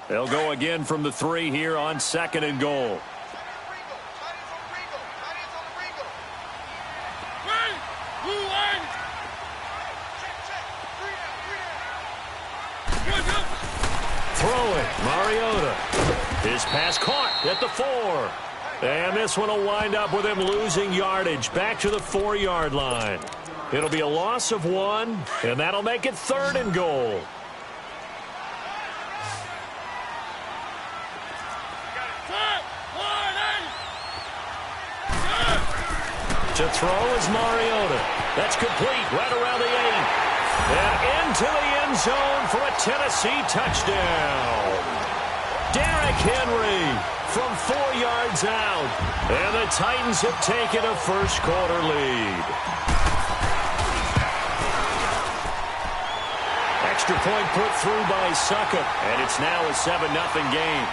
They'll go again from the 3 here on 2nd and goal. Throwing, Mariota. His pass caught at the 4. And this one will wind up with him losing yardage back to the 4-yard line. It'll be a loss of 1, and that'll make it 3rd and goal. To throw is Mariota. That's complete right around the 8. And into the end zone for a Tennessee touchdown. Derrick Henry from 4 yards out. And the Titans have taken a first-quarter lead. Extra point put through by Succop. And it's now a 7-0 game.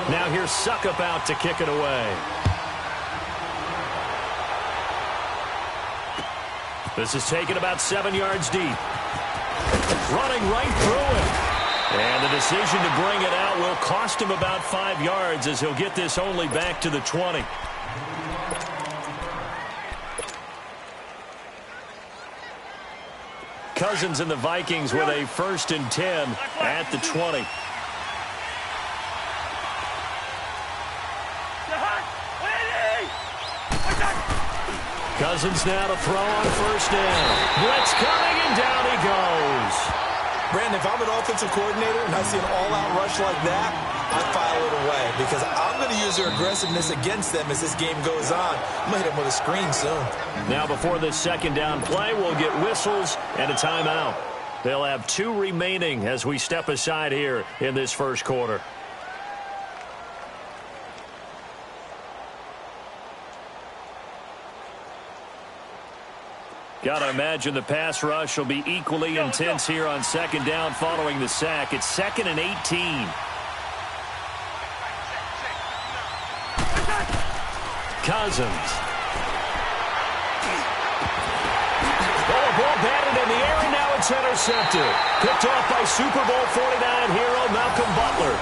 Now here's Succop out to kick it away. This is taken about 7 yards deep. Running right through it. And the decision to bring it out will cost him about 5 yards as he'll get this only back to the 20. Cousins and the Vikings with a 1st and 10 at the 20. Cousins now to throw on 1st down. Blitz coming, and down he goes. Brandon, if I'm an offensive coordinator and I see an all-out rush like that, I file it away because I'm going to use their aggressiveness against them as this game goes on. I'm going to hit them with a screen soon. Now before this 2nd down play, we'll get whistles and a timeout. They'll have 2 remaining as we step aside here in this first quarter. Got to imagine the pass rush will be equally intense here on 2nd down following the sack. It's 2nd and 18. Cousins. Oh, a ball batted in the air, and now it's intercepted. Picked off by Super Bowl 49 hero Malcolm Butler.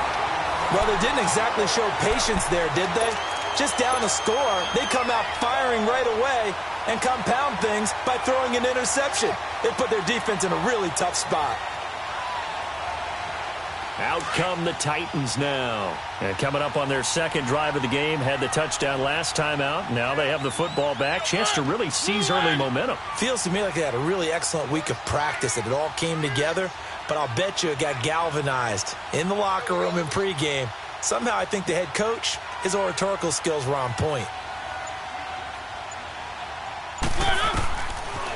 Well, they didn't exactly show patience there, did they? Just down a score, they come out firing right away and compound things by throwing an interception. They put their defense in a really tough spot. Out come the Titans now. And coming up on their 2nd drive of the game, had the touchdown last time out. Now they have the football back. Chance to really seize early momentum. Feels to me like they had a really excellent week of practice, that it all came together. But I'll bet you it got galvanized in the locker room in pregame. Somehow I think the head coach, his oratorical skills were on point.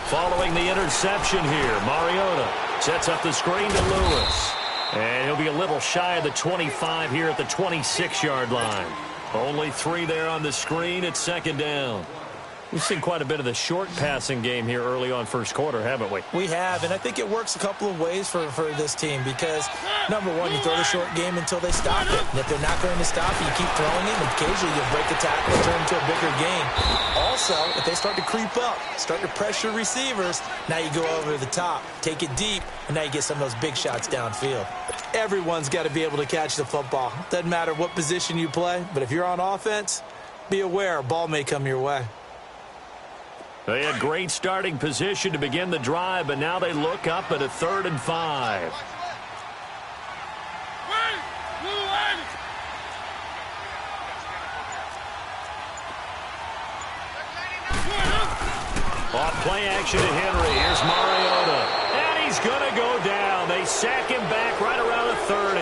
Following the interception here, Mariota sets up the screen to Lewis. And he'll be a little shy of the 25 here at the 26-yard line. Only 3 there on the screen at 2nd down. We've seen quite a bit of the short passing game here early on first quarter, haven't we? We have, and I think it works a couple of ways for this team because, number one, you throw the short game until they stop it. And if they're not going to stop it, you keep throwing it, and occasionally you'll break a tackle and turn it into a bigger game. Also, if they start to creep up, start to pressure receivers, now you go over the top, take it deep, and now you get some of those big shots downfield. Everyone's got to be able to catch the football. Doesn't matter what position you play, but if you're on offense, be aware a ball may come your way. They had great starting position to begin the drive, but now they look up at a 3rd and 5. Off play action to Henry. Here's Mariota. And he's going to go down. They sack him back right around the 30.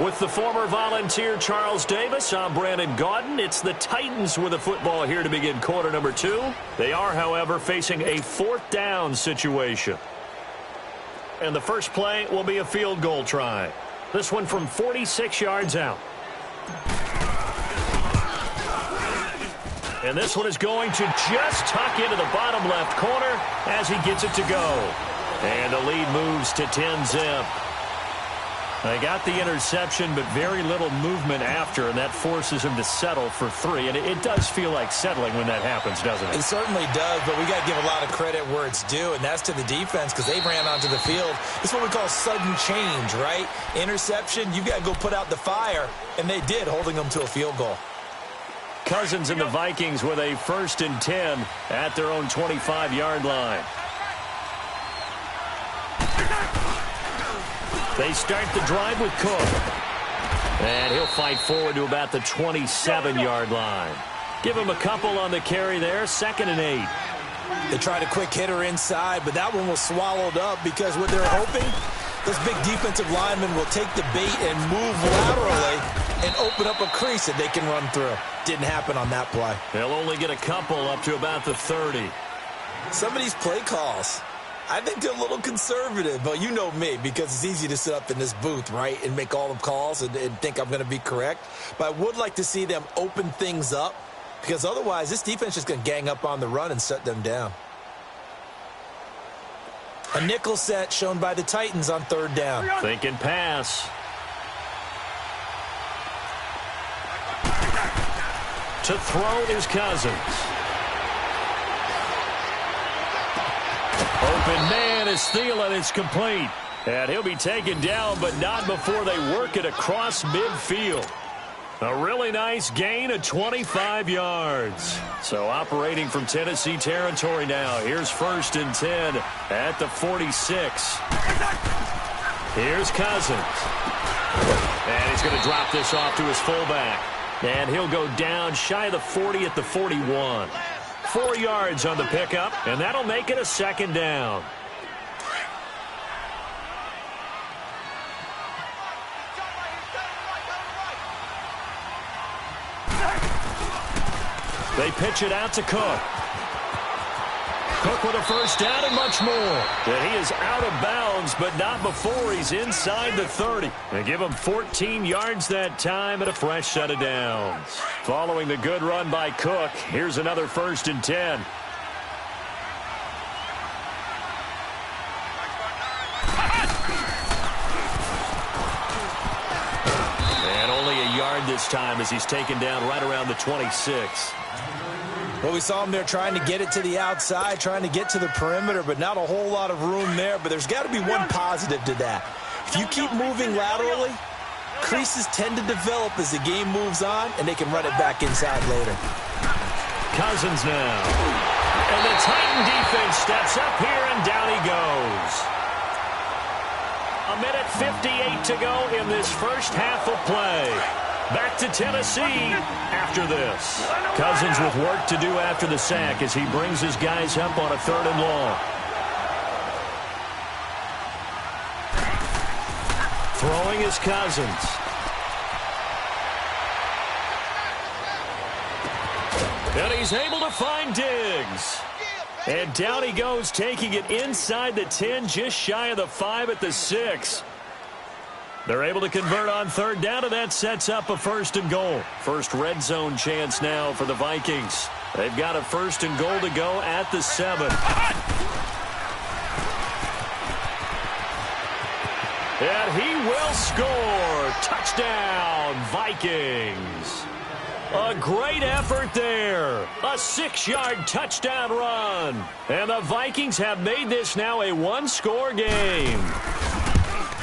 With the former Volunteer Charles Davis, I'm Brandon Gaudin. It's the Titans with the football here to begin quarter number 2. They are, however, facing a 4th down situation. And the first play will be a field goal try. This one from 46 yards out. And this one is going to just tuck into the bottom left corner as he gets it to go. And the lead moves to 10-zip. They got the interception, but very little movement after, and that forces him to settle for 3. And it does feel like settling when that happens, doesn't it? It certainly does, but we got to give a lot of credit where it's due, and that's to the defense because they ran onto the field. It's what we call sudden change, right? Interception, you got to go put out the fire, and they did, holding them to a field goal. Cousins and the Vikings with a 1st and 10 at their own 25-yard line. They start the drive with Cook. And he'll fight forward to about the 27-yard line. Give him a couple on the carry there. 2nd and 8. They tried a quick hitter inside, but that one was swallowed up because what they're hoping, those big defensive linemen will take the bait and move laterally and open up a crease that they can run through. Didn't happen on that play. They'll only get a couple up to about the 30. Some of these play calls, I think they're a little conservative, but you know me, because it's easy to sit up in this booth, right, and make all the calls and think I'm going to be correct. But I would like to see them open things up, because otherwise this defense is going to gang up on the run and shut them down. A nickel set shown by the Titans on 3rd down. Thinking pass. To throw is Cousins. Open man is Thielen. It's complete. And he'll be taken down, but not before they work it across midfield. A really nice gain of 25 yards. So operating from Tennessee territory now. Here's 1st and 10 at the 46. Here's Cousins. And he's going to drop this off to his fullback. And he'll go down shy of the 40 at the 41. 4 yards on the pickup, and that'll make it a 2nd down. They pitch it out to Cook. Cook with a 1st down and much more. And he is out of bounds, but not before he's inside the 30. They give him 14 yards that time and a fresh set of downs. Following the good run by Cook, here's another 1st and 10. And only a yard this time as he's taken down right around the 26. Well, we saw him there trying to get it to the outside, trying to get to the perimeter, but not a whole lot of room there. But there's got to be one positive to that. If you keep moving laterally, creases tend to develop as the game moves on, and they can run it back inside later. Cousins now. And the Titan defense steps up here, and down he goes. 1:58 to go in this first half of play. Back to Tennessee after this. Cousins with work to do after the sack as he brings his guys up on a 3rd and long. Throwing is Cousins. And he's able to find Diggs. And down he goes, taking it inside the 10, just shy of the 5 at the 6. They're able to convert on 3rd down, and that sets up a 1st and goal. First red zone chance now for the Vikings. They've got a 1st and goal to go at the 7. And he will score. Touchdown, Vikings. A great effort there. A 6-yard touchdown run. And the Vikings have made this now a 1-score game.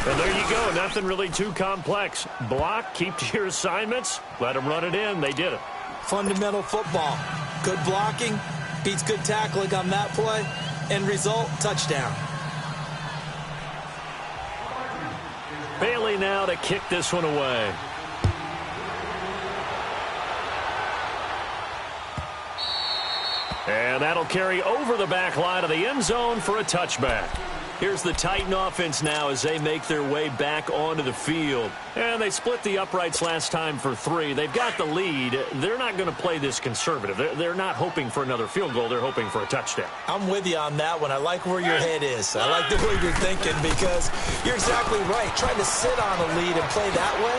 And there you go. Nothing really too complex. Block, keep to your assignments, let them run it in. They did it. Fundamental football. Good blocking, beats good tackling on that play. End result, touchdown. Bailey now to kick this one away. And that'll carry over the back line of the end zone for a touchback. Here's the Titan offense now as they make their way back onto the field. And they split the uprights last time for 3. They've got the lead. They're not going to play this conservative. They're not hoping for another field goal. They're hoping for a touchdown. I'm with you on that one. I like where your head is. I like the way you're thinking because you're exactly right. Trying to sit on a lead and play that way,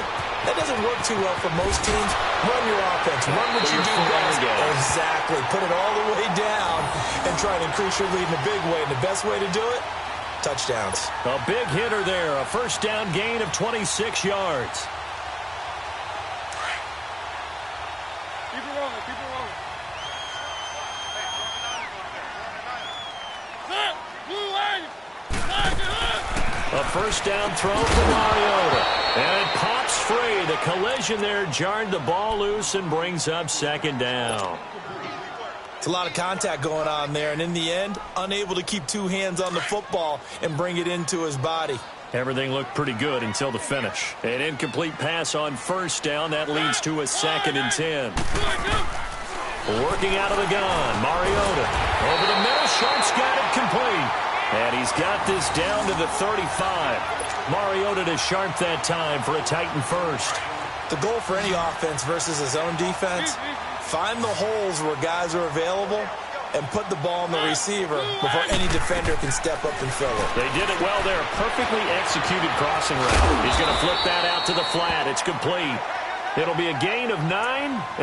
that doesn't work too well for most teams. Run your offense. Run what you do best. Exactly. Put it all the way down and try to increase your lead in a big way. And the best way to do it, touchdowns. A big hitter there, a first down gain of 26 yards. Keep it rolling, keep it rolling. A first down throw for Mariota. And it pops free. The collision there jarred the ball loose and brings up second down. It's a lot of contact going on there, and in the end, unable to keep two hands on the football and bring it into his body. Everything looked pretty good until the finish. An incomplete pass on first down. That leads to a 2nd and 10. Working out of the gun, Mariota. Over the middle, Sharp's got it complete. And he's got this down to the 35. Mariota to Sharp that time for a Titan first. The goal for any offense versus his own defense, find the holes where guys are available and put the ball on the receiver before any defender can step up and fill it. They did it well there. Perfectly executed crossing route. He's going to flip that out to the flat. It's complete. It'll be a gain of 9,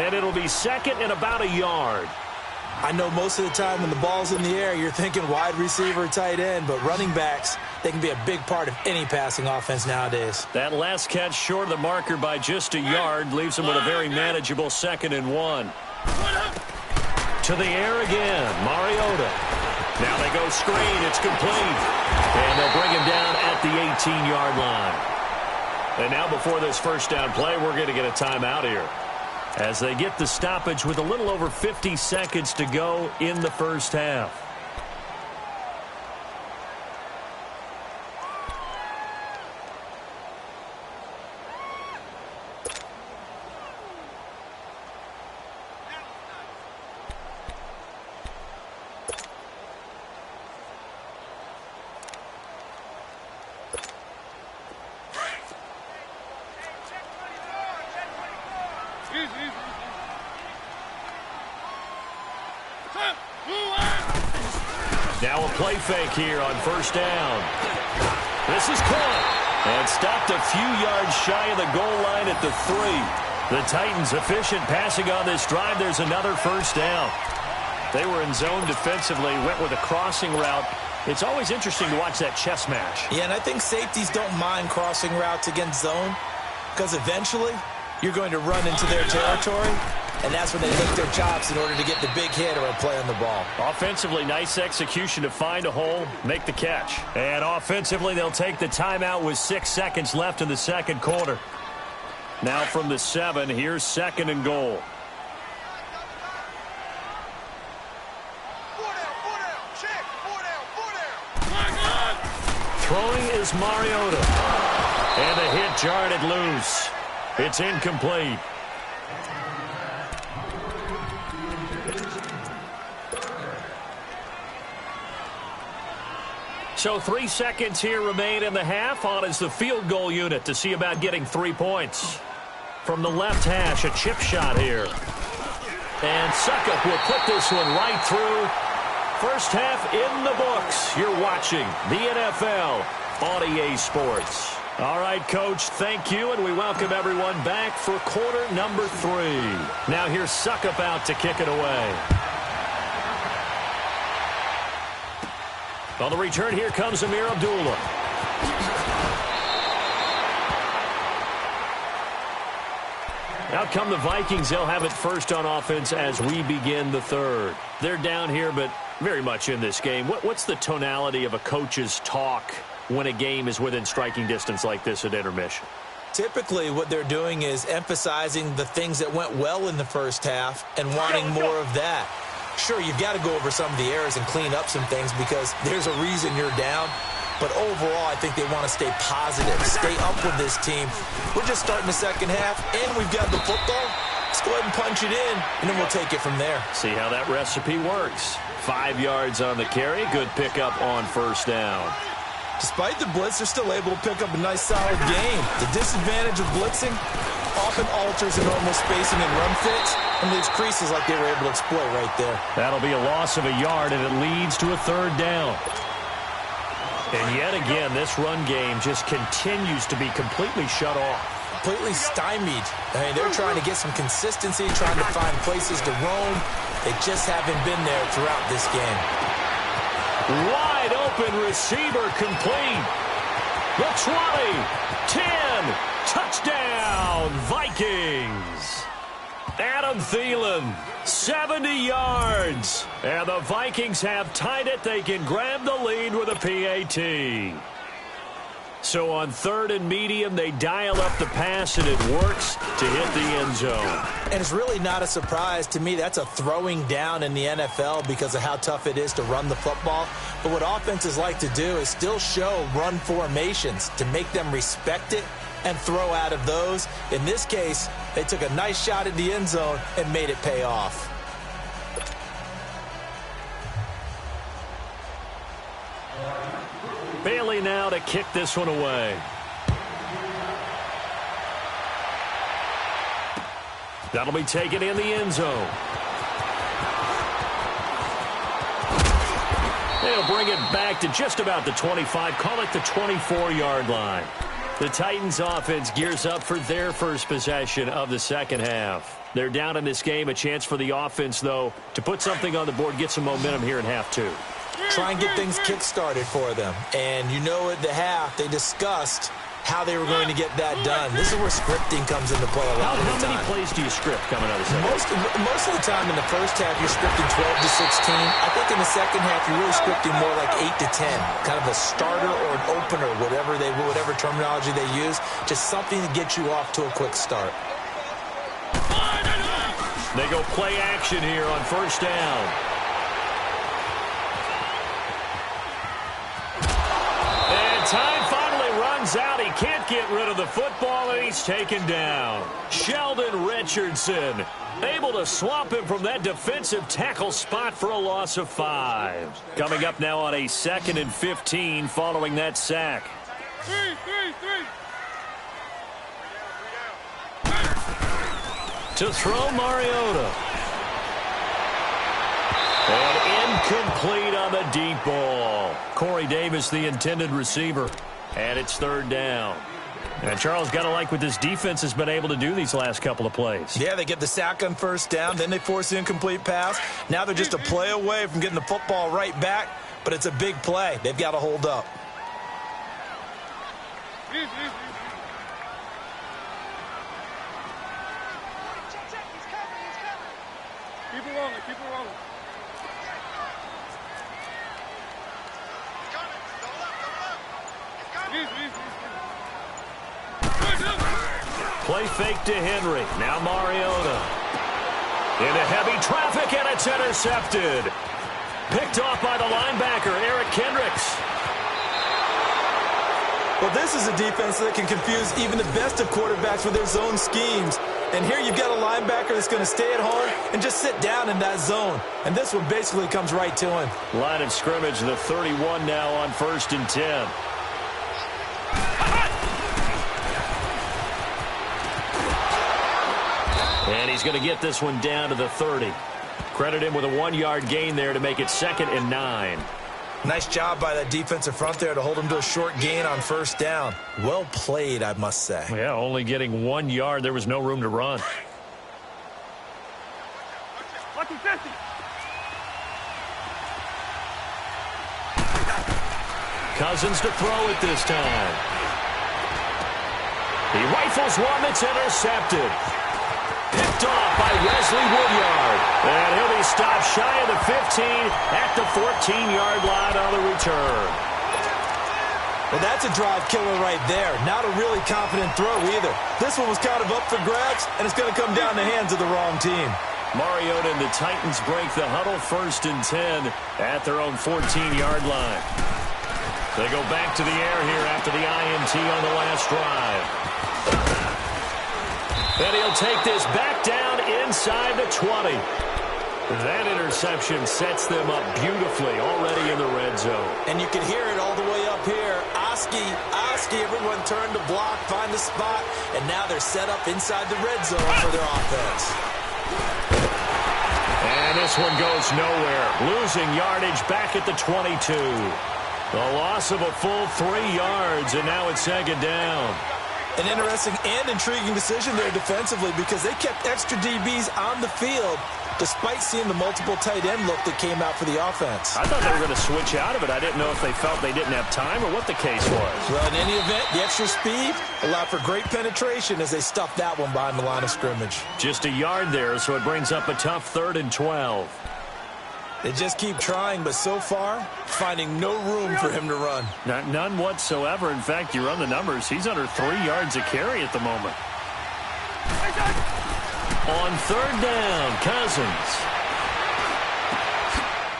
and it'll be second and about a yard. I know most of the time when the ball's in the air, you're thinking wide receiver, tight end, but running backs, they can be a big part of any passing offense nowadays. That last catch short of the marker by just a yard leaves him with a very manageable 2nd and 1. To the air again, Mariota. Now they go screen, it's complete. And they'll bring him down at the 18-yard line. And now before this first down play, we're going to get a timeout here, as they get the stoppage with a little over 50 seconds to go in the first half. Now a play fake here on first down. This is caught and stopped a few yards shy of the goal line at the 3. The Titans efficient passing on this drive. There's another first down. They were in zone defensively, went with a crossing route. It's always interesting to watch that chess match. Yeah, and I think safeties don't mind crossing routes against zone, because eventually you're going to run into their territory, and that's when they lick their chops in order to get the big hit or a play on the ball. Offensively, nice execution to find a hole, make the catch. And offensively, they'll take the timeout with 6 seconds left in the second quarter. Now from the 7, here's 2nd and goal. Throwing is Mariota. And the hit jarred it loose. It's incomplete. So 3 seconds here remain in the half. On is the field goal unit to see about getting 3 points. From the left hash, a chip shot here. And Suckup will put this one right through. First half in the books. You're watching the NFL on EA Sports. All right, Coach, thank you, and we welcome everyone back for quarter number 3. Now here's Suckup out to kick it away. On the return, here comes Amir Abdullah. Out come the Vikings. They'll have it first on offense as we begin the third. They're down here, but very much in this game. What's the tonality of a coach's talk when a game is within striking distance like this at intermission? Typically, what they're doing is emphasizing the things that went well in the first half and wanting more of that. Sure, you've got to go over some of the errors and clean up some things because there's a reason you're down. But overall, I think they want to stay positive, stay up with this team. We're just starting the second half, and we've got the football. Let's go ahead and punch it in, and then we'll take it from there. See how that recipe works. 5 yards on the carry. Good pickup on first down. Despite the blitz, they're still able to pick up a nice, solid gain. The disadvantage of blitzing often alters the normal spacing and run fits and leaves creases like they were able to exploit right there. That'll be a loss of a yard, and it leads to a third down. And yet again, this run game just continues to be completely shut off. Completely stymied. I mean, they're trying to get some consistency, trying to find places to roam. They just haven't been there throughout this game. Wide open receiver complete. The 20, 10, touchdown, Vikings. Adam Thielen, 70 yards. And the Vikings have tied it. They can grab the lead with a PAT. So on 3rd and medium, they dial up the pass, and it works to hit the end zone. And it's really not a surprise to me. That's a throwing down in the NFL because of how tough it is to run the football. But what offenses like to do is still show run formations to make them respect it and throw out of those. In this case, they took a nice shot at the end zone and made it pay off. Bailey now to kick this one away. That'll be taken in the end zone. They'll bring it back to just about the 25. Call it the 24-yard line. The Titans offense gears up for their first possession of the second half. They're down in this game. A chance for the offense, though, to put something on the board, get some momentum here in half two. Try and get things kick-started for them. And you know at the half, they discussed how they were going to get that done. This is where scripting comes into play a lot of the time. How many plays do you script coming out of the second half? Most of the time in the first half, you're scripting 12 to 16. I think in the second half, you're really scripting more like 8 to 10. Kind of a starter or an opener, whatever terminology they use. Just something to get you off to a quick start. They go play action here on first down. Time finally runs out. He can't get rid of the football, and he's taken down. Sheldon Richardson able to swamp him from that defensive tackle spot for a loss of 5. Coming up now on a 2nd and 15 following that sack. To throw, Mariota. And incomplete on the deep ball. Corey Davis, the intended receiver. And it's 3rd down. And Charles, got to like what this defense has been able to do these last couple of plays. Yeah, they get the sack on first down. Then they force the incomplete pass. Now they're just a play away from getting the football right back. But it's a big play. They've got to hold up. Keep it rolling, keep it rolling. Play fake to Henry. Now Mariota. Into heavy traffic, and it's intercepted. Picked off by the linebacker, Eric Kendricks. Well, this is a defense that can confuse even the best of quarterbacks with their zone schemes. And here you've got a linebacker that's going to stay at home and just sit down in that zone. And this one basically comes right to him. Line of scrimmage, the 31 now on 1st and 10. And he's going to get this one down to the 30. Credit him with a 1-yard gain there to make it 2nd and 9. Nice job by that defensive front there to hold him to a short gain on first down. Well played, I must say. Yeah, only getting 1 yard. There was no room to run. Cousins to throw it this time. He rifles one that's intercepted. Picked off by Wesley Woodyard. And he'll be stopped shy of the 15 at the 14-yard line on the return. Well, that's a drive killer right there. Not a really confident throw either. This one was kind of up for grabs, and it's going to come down the hands of the wrong team. Mariota and the Titans break the huddle 1st and 10 at their own 14-yard line. They go back to the air here after the INT on the last drive. And he'll take this back down inside the 20. That interception sets them up beautifully already in the red zone. And you can hear it all the way up here. Oski, everyone turned to block, find the spot, and now they're set up inside the red zone for their offense. And this one goes nowhere. Losing yardage back at the 22. The loss of a full 3 yards, and now it's 2nd down. An interesting and intriguing decision there defensively because they kept extra DBs on the field despite seeing the multiple tight end look that came out for the offense. I thought they were going to switch out of it. I didn't know if they felt they didn't have time or what the case was. Well, in any event, the extra speed allowed for great penetration as they stuffed that one behind the line of scrimmage. Just a yard there, so it brings up a tough 3rd and 12. They just keep trying, but so far, finding no room for him to run. None whatsoever. In fact, you run the numbers. He's under 3 yards a carry at the moment. On 3rd down, Cousins.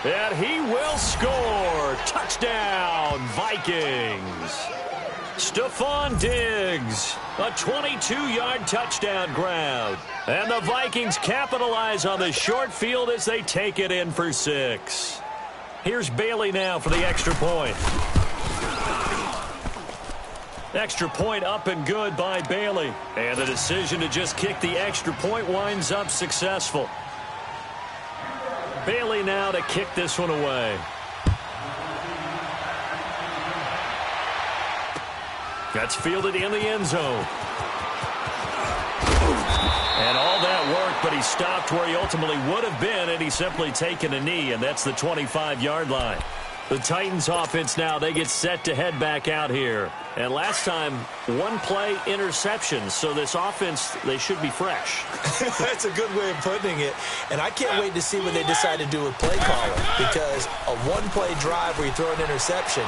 And he will score. Touchdown, Vikings. Stephon Diggs, a 22-yard touchdown grab. And the Vikings capitalize on the short field as they take it in for 6. Here's Bailey now for the extra point. Extra point up and good by Bailey. And the decision to just kick the extra point winds up successful. Bailey now to kick this one away. That's fielded in the end zone. And all that worked, but he stopped where he ultimately would have been, and he's simply taken a knee, and that's the 25-yard line. The Titans offense now, they get set to head back out here. And last time, 1-play interception, so this offense, they should be fresh. That's a good way of putting it. And I can't wait to see what they decide to do with play calling, because a 1-play drive where you throw an interception,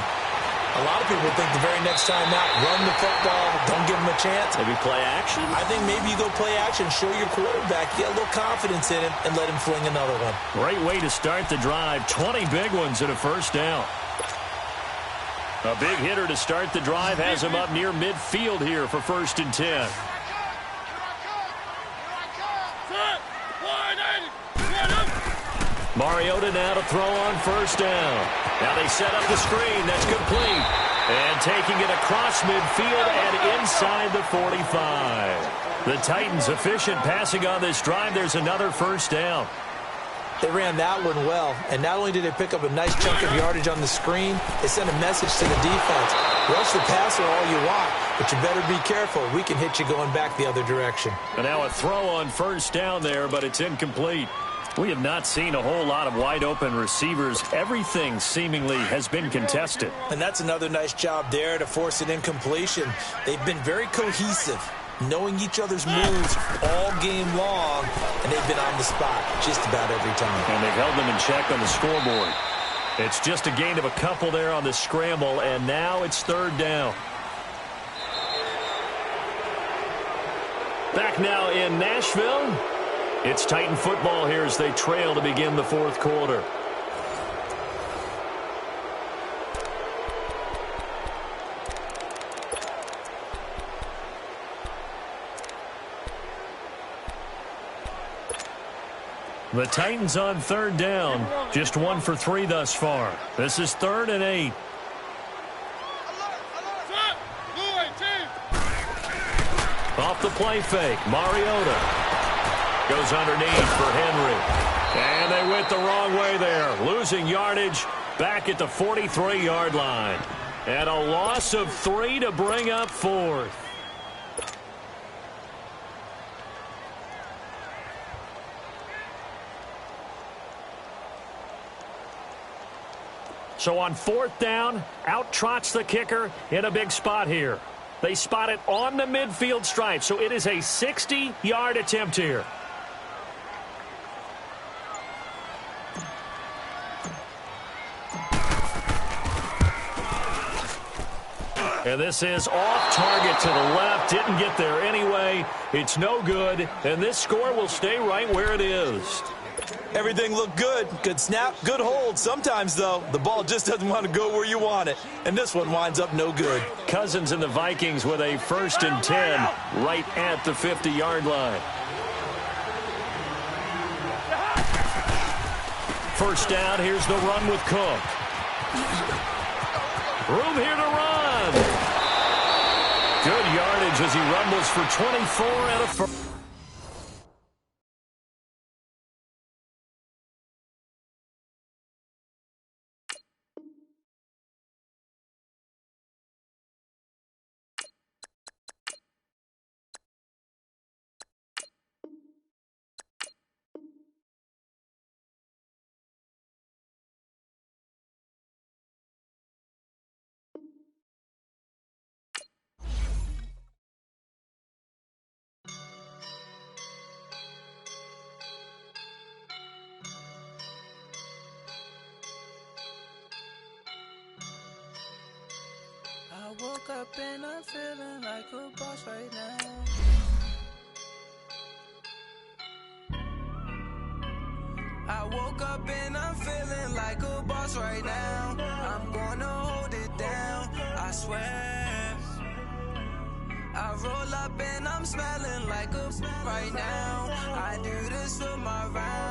a lot of people think the very next time out, run the football, don't give them a chance. Maybe play action? I think maybe you go play action, show your quarterback, get a little confidence in him, and let him fling another one. Great way to start the drive. 20 big ones and a first down. A big hitter to start the drive has him up near midfield here for 1st and 10. Mariota now to throw on 1st down. Now they set up the screen. That's complete. And taking it across midfield and inside the 45. The Titans efficient passing on this drive. There's another 1st down. They ran that one well, and not only did they pick up a nice chunk of yardage on the screen, they sent a message to the defense. Rush the passer all you want, but you better be careful. We can hit you going back the other direction. And now a throw on 1st down there, but it's incomplete. We have not seen a whole lot of wide-open receivers. Everything seemingly has been contested. And that's another nice job there to force an incompletion. They've been very cohesive, knowing each other's moves all game long, and they've been on the spot just about every time. And they've held them in check on the scoreboard. It's just a gain of a couple there on the scramble, and now it's 3rd down. Back now in Nashville. It's Titan football here as they trail to begin the 4th quarter. The Titans on 3rd down. Just 1 for 3 thus far. This is 3rd and 8. Off the play fake, Mariota. Goes underneath for Henry. And they went the wrong way there. Losing yardage back at the 43-yard line. And a loss of 3 to bring up 4th. So on 4th down, out trots the kicker in a big spot here. They spot it on the midfield stripe, so it is a 60-yard attempt here. And this is off target to the left. Didn't get there anyway. It's no good. And this score will stay right where it is. Everything looked good. Good snap, good hold. Sometimes, though, the ball just doesn't want to go where you want it. And this one winds up no good. Cousins and the Vikings with a 1st and 10 right at the 50-yard line. 1st down. Here's the run with Cook. Room here to run. Good yardage as he rumbles for 24 out of 1st. woke up and I'm feeling like a boss right now. I woke up and I'm feeling like a boss right now. I'm gonna hold it down, I swear. I roll up and I'm smelling like a right now. I do this for my round.